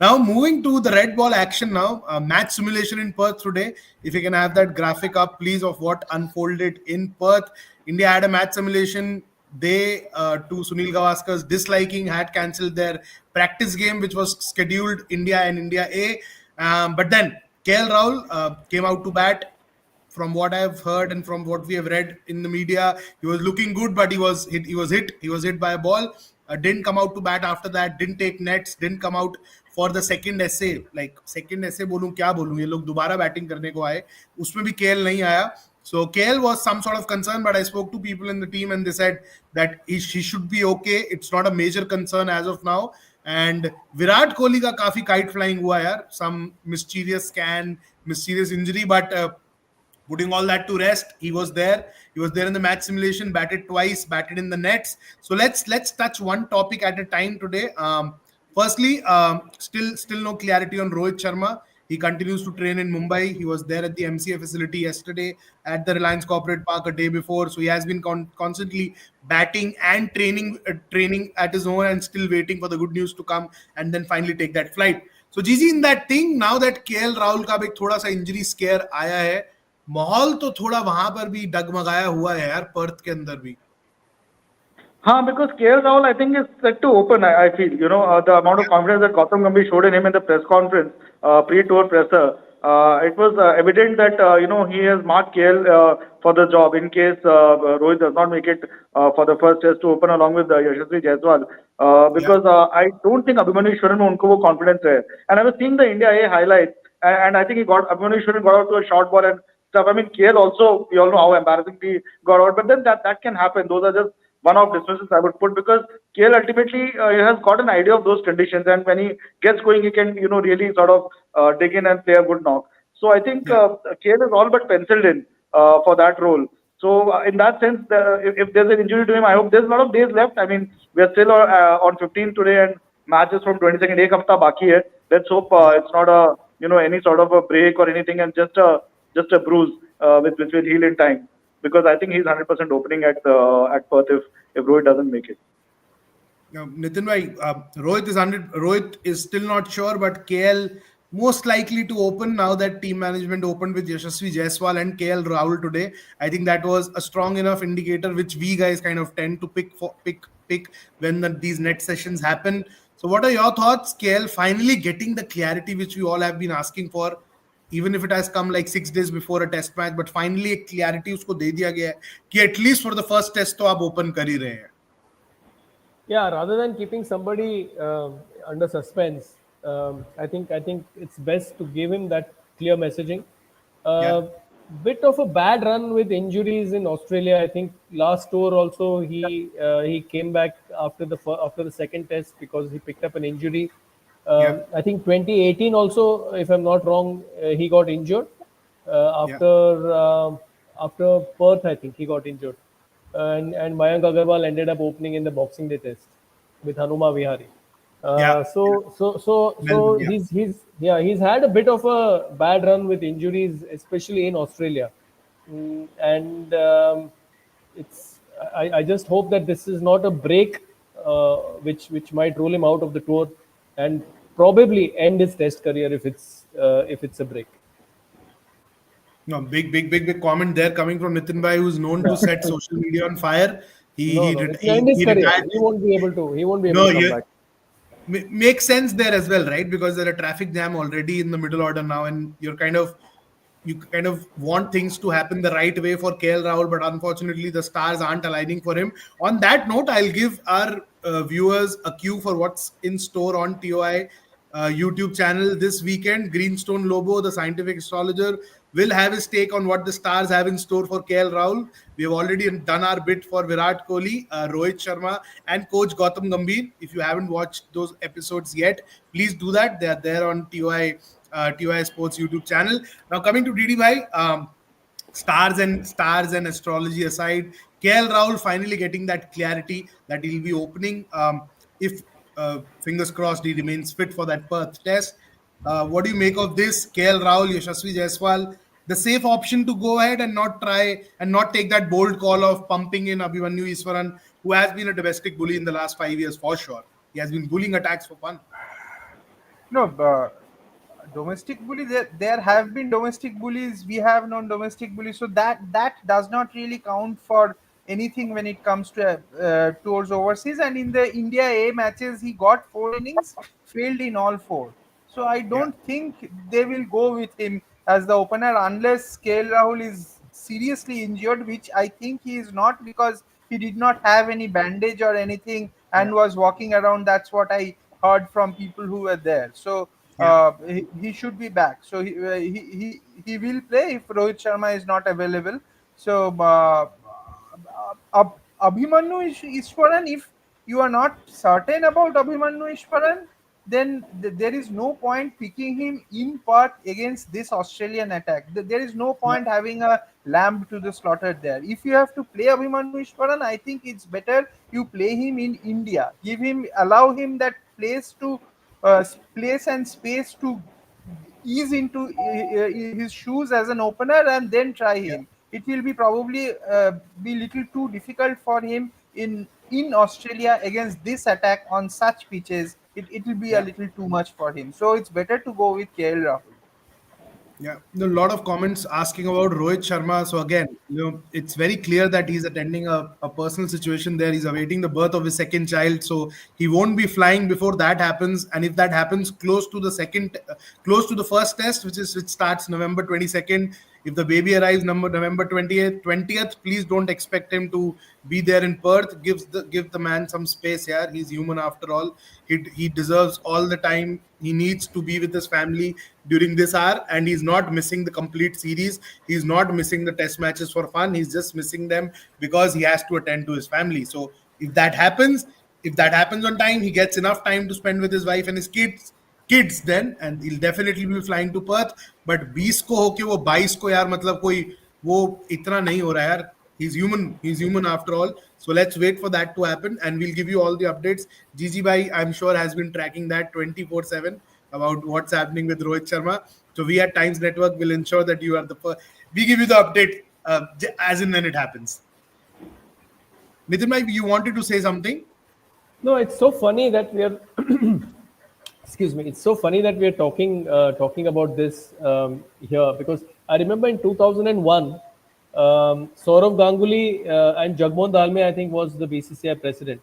Now moving to the red ball action now. Match simulation in Perth today. If you can have that graphic up, please, of what unfolded in Perth. India had a match simulation. They, to Sunil Gavaskar's disliking, had cancelled their practice game, which was scheduled India and India A. But then KL Rahul came out to bat. From what I've heard and from what we have read in the media, he was looking good, but he was hit. He was hit. He was hit by a ball. Didn't come out to bat after that. Didn't take nets. Didn't come out for the second essay. Like second essay बोलूं क्या बोलूं, ये लोग दोबारा batting करने को आए, उसमें भी KL नहीं आया. So KL was some sort of concern, but I spoke to people in the team and they said that he should be okay. It's not a major concern as of now. And Virat Kohli का काफी kite flying हुआ यार. Some mysterious scan, mysterious injury, but putting all that to rest, he was there. He was there in the match simulation, batted twice, batted in the nets. So let's touch one topic at a time today. Firstly, still no clarity on Rohit Sharma. He continues to train in Mumbai. He was there at the MCA facility yesterday, at the Reliance Corporate Park a day before. So he has been constantly batting and training at his own, and still waiting for the good news to come and then finally take that flight. So Gigi, in that thing, now that KL Rahul का भी एक थोड़ा सा injury scare आया है, माहौल तो थोड़ा वहां पर भी डगमगाया हुआ है यार, पर्थ के अंदर भी. हाँ, because KL Rahul, I think, is set to open. I feel, the amount of confidence that Gautam Gambhir showed in him in the press conference, pre-tour presser, it was evident that he has marked KL for the job in case Rohit does not make it for the first test to open along with Yashasvi Jaiswal. Because I don't think Abhimanyu Ishwaran में उनको वो confidence है. And I was seeing the India A highlights, and I think Abhimanyu Ishwaran got out to a short ball and stuff. I mean, KL also, we all know how embarrassing he got out, but then that can happen. Those are just one-off dismisses I would put, because KL ultimately has got an idea of those conditions, and when he gets going, he can really sort of dig in and play a good knock. So I think KL is all but penciled in for that role. So in that sense, if there's an injury to him, I hope there's a lot of days left. I mean, we are still on 15 today, and matches from 22nd. एक हफ्ता बाकी है. Let's hope it's not a any sort of a break or anything, and just a bruise which will heal in time. Because I think he's 100% opening at Perth if Rohit doesn't make it. Nitin bhai, Rohit is still not sure, but KL most likely to open now that team management opened with Yashasvi Jaiswal and KL Rahul today. I think that was a strong enough indicator, which we guys kind of tend to pick when these net sessions happen. So what are your thoughts? KL finally getting the clarity which we all have been asking for, even if it has come like 6 days before a test match, but finally एक clarity उसको दे दिया गया है कि at least for the first test तो आप open कर ही रहे हैं. Yeah, rather than keeping somebody under suspense, I think it's best to give him that clear messaging. Bit of a bad run with injuries in Australia. I think last tour also he came back after the second test because he picked up an injury. I think 2018 also, if I'm not wrong, he got injured after Perth. I think he got injured, and Mayank Agarwal ended up opening in the Boxing Day test with Hanuma Vihari. So he's had a bit of a bad run with injuries, especially in Australia, and I just hope that this is not a break, which might rule him out of the tour and probably end his test career if it's a break. No, big comment there coming from Nitin bhai, who's known to set social media on fire. He end his career. retired. He won't be able to come back. Makes sense there as well, right? Because there's a traffic jam already in the middle order now, and you kind of want things to happen the right way for KL Rahul, but unfortunately the stars aren't aligning for him. On that note, I'll give our viewers a cue for what's in store on TOI YouTube channel this weekend. Greenstone Lobo, the scientific astrologer, will have his take on what the stars have in store for KL Rahul. We have already done our bit for Virat Kohli, Rohit Sharma, and coach Gautam Gambhir. If you haven't watched those episodes yet, please do that. They are there on TOI Sports YouTube channel. Now coming to DD bhai, stars and astrology aside, KL Rahul finally getting that clarity that he'll be opening. If fingers crossed he remains fit for that Perth test. What do you make of this? KL Rahul, Yashasvi Jaiswal, the safe option to go ahead and not take that bold call of pumping in Abhimanyu Ishwaran, who has been a domestic bully in the last 5 years for sure. He has been bullying attacks for fun. No, domestic bully. There have been domestic bullies. We have known domestic bullies. So that does not really count for anything when it comes to tours overseas. And in the India A matches, he got 4 innings, failed in all 4. So I Yeah. don't think they will go with him as the opener unless KL Rahul is seriously injured, which I think he is not, because he did not have any bandage or anything Yeah. and was walking around. That's what I heard from people who were there. So Yeah. he should be back. So he will play if Rohit Sharma is not available. So Abhimanyu Ishwaran, if you are not certain about Abhimanyu Ishwaran, then there is no point picking him in part against this Australian attack. There is no Yeah. point having a lamb to the slaughter there. If you have to play Abhimanyu Ishwaran, I think it's better you play him in India. Allow him that place and space to ease into his shoes as an opener and then try Yeah. him. It will be probably be little too difficult for him in Australia against this attack on such pitches. It will be a Yeah. little too much for him. So it's better to go with KL Rahul. Yeah, a lot of comments asking about Rohit Sharma. So again, it's very clear that he's attending a personal situation there. He's awaiting the birth of his second child, so he won't be flying before that happens. And if that happens close to the first test, which starts November 22nd, if the baby arrives November 20th, please don't expect him to be there in Perth. Give the man some space here. He's human after all. He deserves all the time he needs to be with his family during this hour, and he's not missing the complete series. He's not missing the test matches for fun. He's just missing them because he has to attend to his family. So if that happens on time, he gets enough time to spend with his wife and his kids then, and he'll definitely be flying to Perth. But 20 को होके वो 22 को यार मतलब कोई वो इतना नहीं हो रहा यार. He's human after all. So let's wait for that to happen, and we'll give you all the updates. Gigi Bhai, I'm sure, has been tracking that 24/7 about what's happening with Rohit Sharma. So we at Times Network will ensure that you are the first. We give you the update as and when it happens. Nitin Bhai, you wanted to say something? No, it's so funny that we are. Excuse me. It's so funny that we are talking about this here, because I remember in 2001, Saurav Ganguly and Jagmohan Dalmia, I think, was the BCCI president.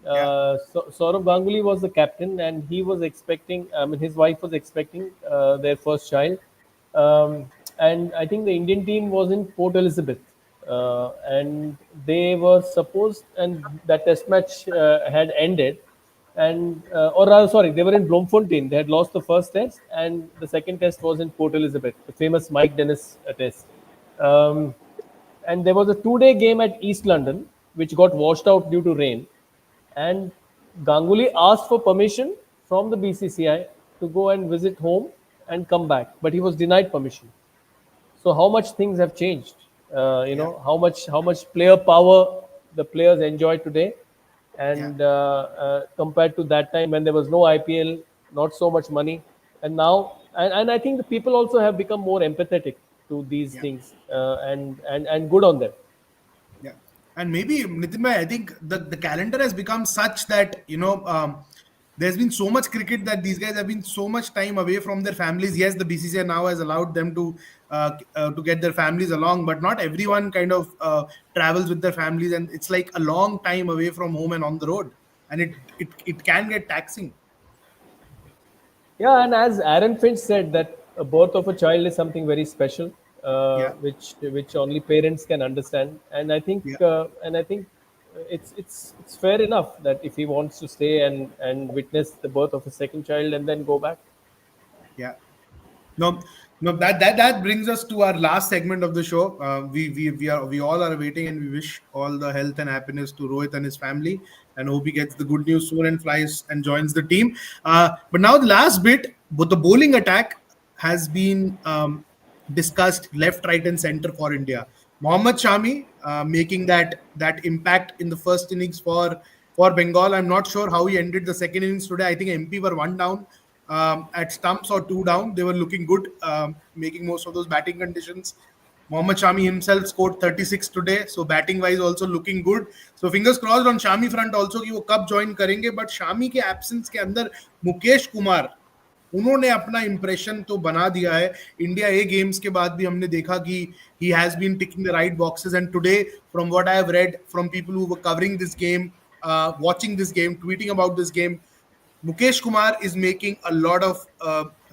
Yeah. Saurav Ganguly was the captain, and he was expecting. I mean, his wife was expecting their first child, and I think the Indian team was in Port Elizabeth, and they were supposed, and that test match had ended, and or rather, sorry, they were in Bloemfontein. They had lost the first test, and the second test was in Port Elizabeth, the famous Mike Dennis test. Um, and there was a 2-day game at East London, which got washed out due to rain. And Ganguly asked for permission from the BCCI to go and visit home and come back, but he was denied permission. So how much things have changed? Yeah. How much player power the players enjoy today, Yeah. and compared to that time when there was no IPL, not so much money, and now, and I think the people also have become more empathetic to these Yeah. things, and good on them. Yeah, and maybe Nitin bhai, I think the calendar has become such that there's been so much cricket that these guys have been so much time away from their families. Yes, the BCCI now has allowed them to get their families along, but not everyone kind of travels with their families, and it's like a long time away from home and on the road, and it can get taxing. Yeah, and as Aaron Finch said, that a birth of a child is something very special, Yeah, which only parents can understand. yeah, And I think it's fair enough that if he wants to stay and witness the birth of a second child and then go back. yeah. No, no, that brings us to our last segment of the show. We all are waiting, and we wish all the health and happiness to Rohit and his family, and hope he gets the good news soon and flies and joins the team. But now the last bit, but the bowling attack has been discussed left, right, and center for India. Mohammad Shami making that impact in the first innings for Bengal. I'm not sure how he ended the second innings today. I think MP were one down at stumps or two down. They were looking good, making most of those batting conditions. Mohammad Shami himself scored 36 today, so batting wise also looking good. So fingers crossed on Shami front also कि वो कब join करेंगे. But Shami के absence के अंदर मुकेश कुमार उन्होंने अपना impression तो बना दिया है. इंडिया ए गेम्स के बाद भी हमने देखा कि he has been ticking the right boxes, and today from what I have read from people who were covering this game, watching this game, tweeting about this game, Mukesh Kumar is making a lot of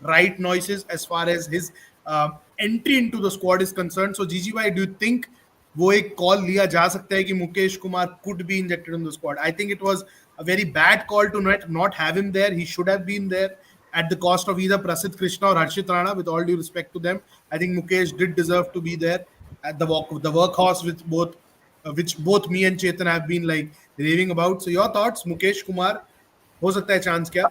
right noises as far as his entry into the squad is concerned. So GGY, do you think वो एक call लिया जा सकता है कि Mukesh Kumar could be injected in the squad? I think it was a very bad call to not have him there. He should have been there at the cost of either Prasidh Krishna or Harshit Rana. With all due respect to them, I think Mukesh did deserve to be there at the workhorse with which both me and Chetan have been like raving about. So your thoughts, Mukesh Kumar? हो सकता है chance क्या?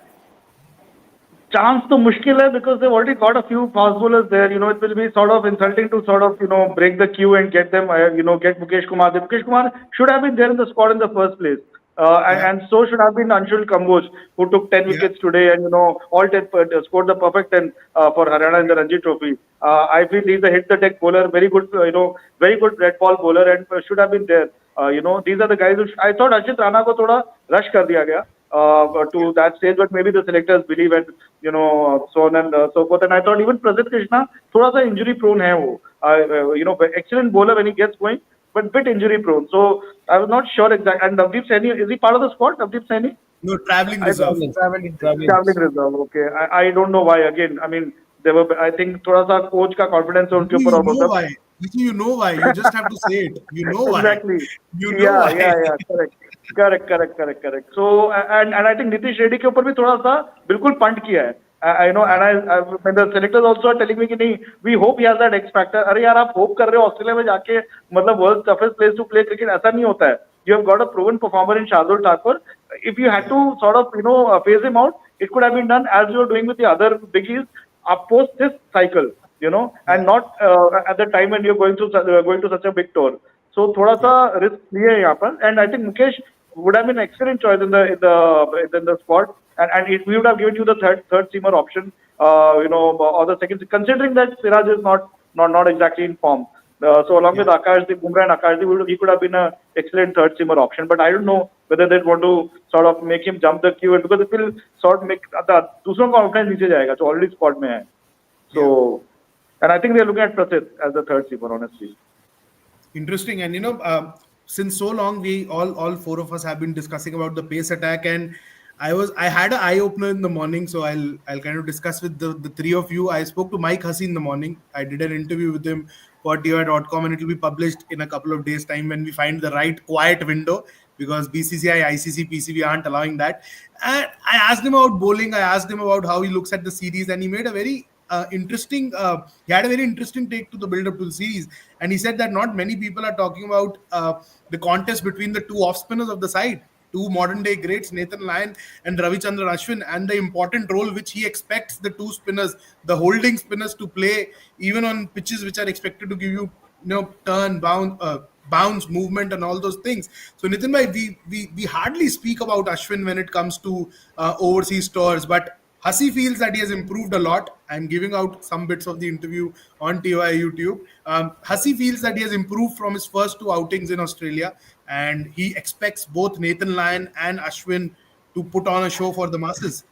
Chance to mushkil hai because they've already got a few fast bowlers there. It will be sort of insulting to sort of, break the queue and get them, get Mukesh Kumar. Mukesh Kumar should have been there in the squad in the first place. And so should have been Anshul Kamboj, who took 10 wickets today and, all 10 scored the perfect 10 for Haryana in the Ranji Trophy. I feel he's a hit the deck bowler, very good, very good red ball bowler and should have been there. These are the guys who I thought Harshit Rana ko thoda rush kar diya gaya. To that stage, but maybe the selectors believe and so on and so forth. And I thought even Prasidh Krishna, thoda sa injury prone hai wo. Excellent bowler when he gets going, but bit injury prone. So I was not sure exactly. And Navdeep Saini, is he part of the squad? Navdeep Saini? No, traveling reserve. Traveling reserve. Okay, I don't know why. Again, I mean, they were. I think thoda sa coach ka confidence है उनके ऊपर और You know why? You know why. You just have to say it. You know why. Exactly. You know why. Yeah. Correct. So and I think Nitish Reddy के ऊपर भी थोड़ा सा बिल्कुल पंट किया है. I know, and I when the selectors also are telling me कि नहीं, we hope he has that X factor. अरे यार आप hope कर रहे हो ऑस्ट्रेलिया में जाके मतलब world's toughest place to play cricket, ऐसा नहीं होता है. You have got a proven performer in Shardul Thakur. If you had to sort of phase him out, it could have been done as you were doing with the other biggies post this cycle. And not at the time when you're going to such a big tour. So thoda sa risk liye hai yahan par, and I think Mukesh would have been an excellent choice in the squad, and we would have given you the third seamer option, or the second, considering that Siraj is not exactly in form. So along with Akashdeep, Bumrah and Akashdeep, he could have been an excellent third seamer option. But I don't know whether they want to sort of make him jump the queue, and because it will sort of make the दूसरों का confidence नीचे जाएगा, जो already squad में है. So. And I think they're looking at Prasidh as the third seamer, honestly. Interesting. And since so long, we all four of us have been discussing about the pace attack, and I had an eye opener in the morning, so I'll kind of discuss with the three of you. I spoke to Mike Hussey in the morning. I did an interview with him for TOI.com, and it will be published in a couple of days' time when we find the right quiet window, because BCCI, ICC, PCB aren't allowing that. And I asked him about bowling. I asked him about how he looks at the series, and he made a very he had a very interesting take to the build up to the series, and he said that not many people are talking about the contest between the two off spinners of the side, two modern day greats, Nathan Lyon and Ravichandran Ashwin, and the important role which he expects the two spinners, the holding spinners, to play even on pitches which are expected to give you turn, bounce, movement, and all those things. So Nitin bhai, we hardly speak about Ashwin when it comes to overseas tours, but Hussey feels that he has improved a lot. I'm giving out some bits of the interview on TOI YouTube. Hussey feels that he has improved from his first two outings in Australia, and he expects both Nathan Lyon and Ashwin to put on a show for the masses.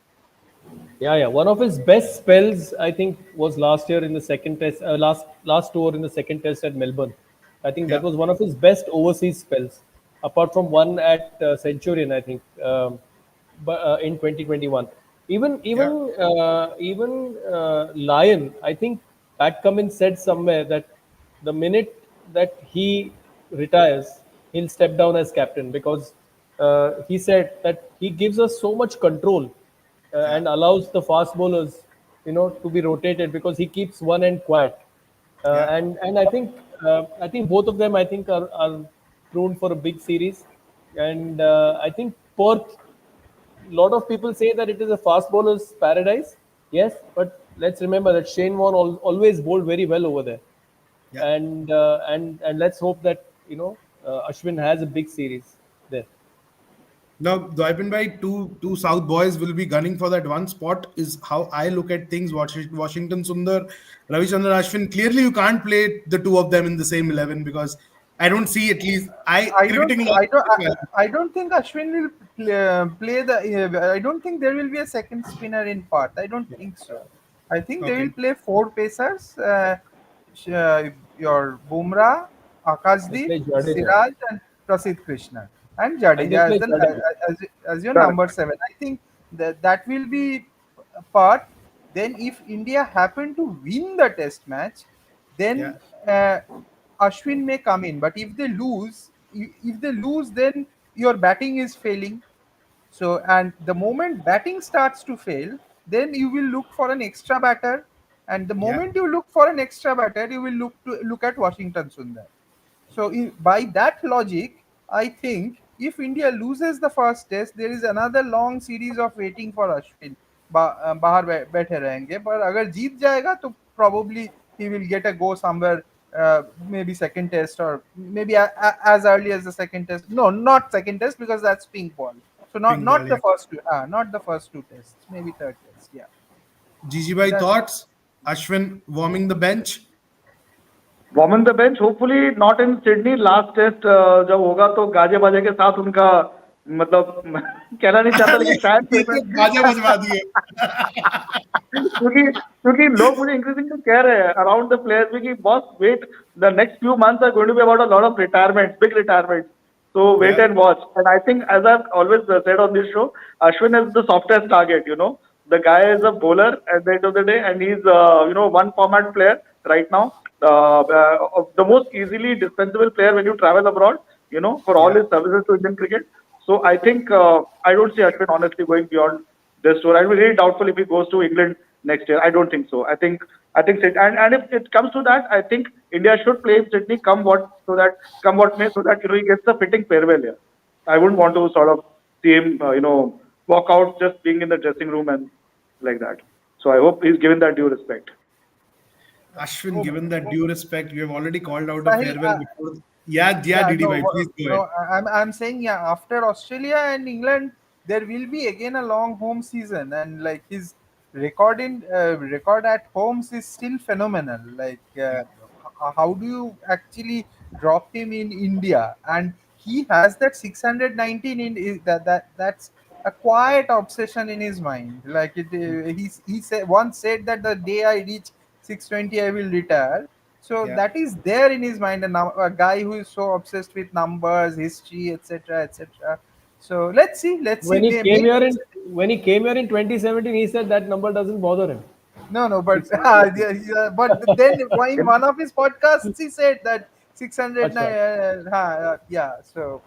Yeah. One of his best spells, I think, was last year in the second test, last tour in the second test at Melbourne. I think that was one of his best overseas spells, apart from one at Centurion, I think, in 2021. Even Lyon, I think Pat Cummins said somewhere that the minute that he retires, he'll step down as captain, because he said that he gives us so much control and allows the fast bowlers, to be rotated, because he keeps one end quiet. And I think both of them, I think, are prone for a big series, and I think Perth. A lot of people say that it is a fast bowler's paradise. Yes, but let's remember that Shane Warne always bowled very well over there, and let's hope that Ashwin has a big series there. Now, Dwaipin bhai, two South boys will be gunning for that one spot, is how I look at things. Washington Sundar, Ravichandran Ashwin. Clearly, you can't play the two of them in the same 11, because I don't see, at least I don't think Ashwin will play the. I don't think there will be a second spinner in Perth. I don't think so. I think they will play four pacers. Your Bumrah, Akashdeep, Siraj, and Prasidh Krishna, and Jadeja as your number 7. I think that will be a part. Then if India happen to win the test match, then Yeah. Ashwin may come in. But if they lose, if they lose, then your batting is failing. So, and the moment batting starts to fail, then you will look for an extra batter. And the Yeah. moment you look for an extra batter, you will look at Washington Sundar. So, by that logic, I think if India loses the first test, there is another long series of waiting for Ashwin. बाहर बैठे रहेंगे, पर अगर जीत जाएगा तो probably he will get a go somewhere, maybe second test, or maybe as early as the second test. No, not second test, because that's pink ball. So Pink ball. not the Yeah. first two, not the first two tests, maybe third test. Yeah, Gigi bhai, that, thoughts? Ashwin warming the bench. Warm the bench hopefully not in Sydney last test जब होगा तो गाजे बाजे के साथ उनका मतलब कहना नहीं चाहता अरे, लेकिन शायद ये तो बाजा बजवा दिए। क्योंकि क्योंकि लोग मुझे इंक्रीजिंगली कह रहे हैं अराउंड द प्लेयर्स कि boss wait the next few months are going to be about a lot of retirement big retirement so wait Yeah. and watch and I think as I've always said on this show Ashwin is the softest target the guy is a bowler at the end of the day and he's one format player right now the most easily dispensable player when you travel abroad for all Yeah. his services to Indian cricket so I think I don't see Ashwin honestly going beyond this tour. I'll be really doubtful if he goes to England next year. I don't think so. I think and if it comes to that, I think India should play in Sydney come what may so that he gets the fitting farewell here. I wouldn't want to sort of see him walk out just being in the dressing room and like that. So I hope he's given that due respect. Ashwin, given that due respect, we have already called out a Sahil, farewell before. Yeah, Didi bhai, please go no, ahead. I'm saying, yeah, after Australia and England, there will be again a long home season, and like his record at homes is still phenomenal. Like, Yeah. how do you actually drop him in India? And he has that 619 that's a quiet obsession in his mind. Like he said once said that the day I reach 620, I will retire. So Yeah. that is there in his mind, a guy who is so obsessed with numbers, history, etc., etc. So let's see. When he came Maybe here in when he came here in 2017, he said that number doesn't bother him. no, but 600. but then in one of his podcasts he said that 600. Acha. Yeah. So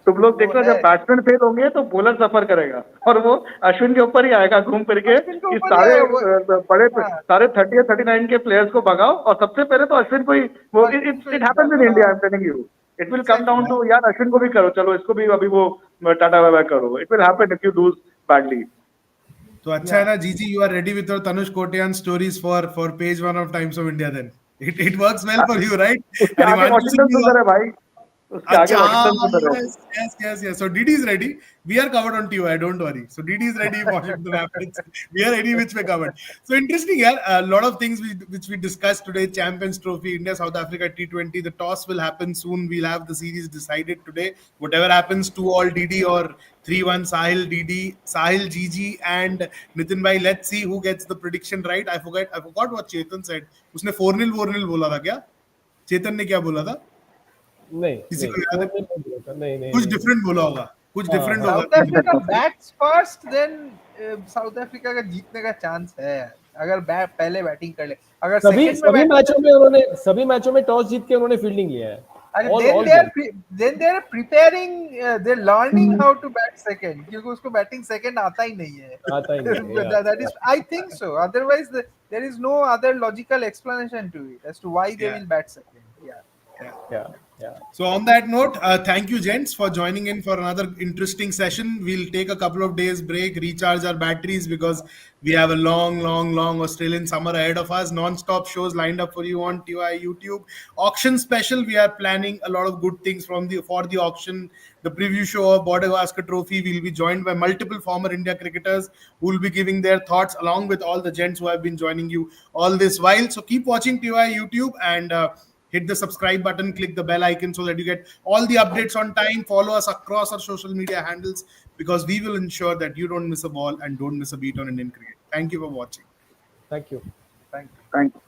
तुम लोग देखना जब batsman fail होंगे तो bowler सफर करेगा और वो अश्विन के ऊपर ही आएगा घूम फिर के अश्विन के कि ऊपर ही आएगा, बड़े हाँ। सारे 30 39 के प्लेयर्स को भगाओ और सबसे पहले तो अश्विन को ही वो it happens in India I am telling you it will come down to यार अश्विन को भी करो चलो इसको भी अभी वो टाटा बाय बाय करो it will happen if you lose badly तो अच्छा है ना GG you are ready with your Tanush Kotian stories for page one of Times of India then it works well for you right उसके and आगे Himanshu Washington Singh सुंदर है भाई उसके आगे वॉशिंगटन सुंदर है yes. So Didi is ready. We are covered on TOI, don't worry. So Didi is ready if Washington happens. We are ready which way covered. So interesting, yeah. A lot of things which we discussed today. Champions Trophy, India, South Africa T20. The toss will happen soon. We'll have the series decided today. Whatever happens, 2-all Didi or 3-1 Sahil Didi, Sahil Gigi and Nitin bhai. Let's see who gets the prediction right. I forgot what Chetan said. उसने 4-0 बोला था क्या? चेतन ने क्या बोला था? किसी को याद है? नहीं कुछ डिफरेंट बोला होगा कुछ डिफरेंट होगा South Africa bats first, then South Africa का जीतने का चांस है अगर पहले बैटिंग कर ले। अगर सभी मैचों में टॉस जीत के उन्होंने फील्डिंग लिया है। then they are preparing, they're learning how to bat second, क्योंकि उसको बैटिंग सेकंड आता ही नहीं है। That is, I think so. Otherwise, there is no other logical explanation to it as to why they will bat second. Yeah. So on that note, thank you gents for joining in for another interesting session. We'll take a couple of days break, recharge our batteries because we have a long Australian summer ahead of us. Non-stop shows lined up for you on TOI YouTube. Auction special, we are planning a lot of good things for the auction. The preview show of Border-Gavaskar Trophy, we'll be joined by multiple former India cricketers who will be giving their thoughts along with all the gents who have been joining you all this while. So keep watching TOI YouTube and hit the subscribe button, click the bell icon so that you get all the updates on time. Follow us across our social media handles because we will ensure that you don't miss a ball and don't miss a beat on Indian cricket. Thank you for watching. Thank you. Thank you. Thank you.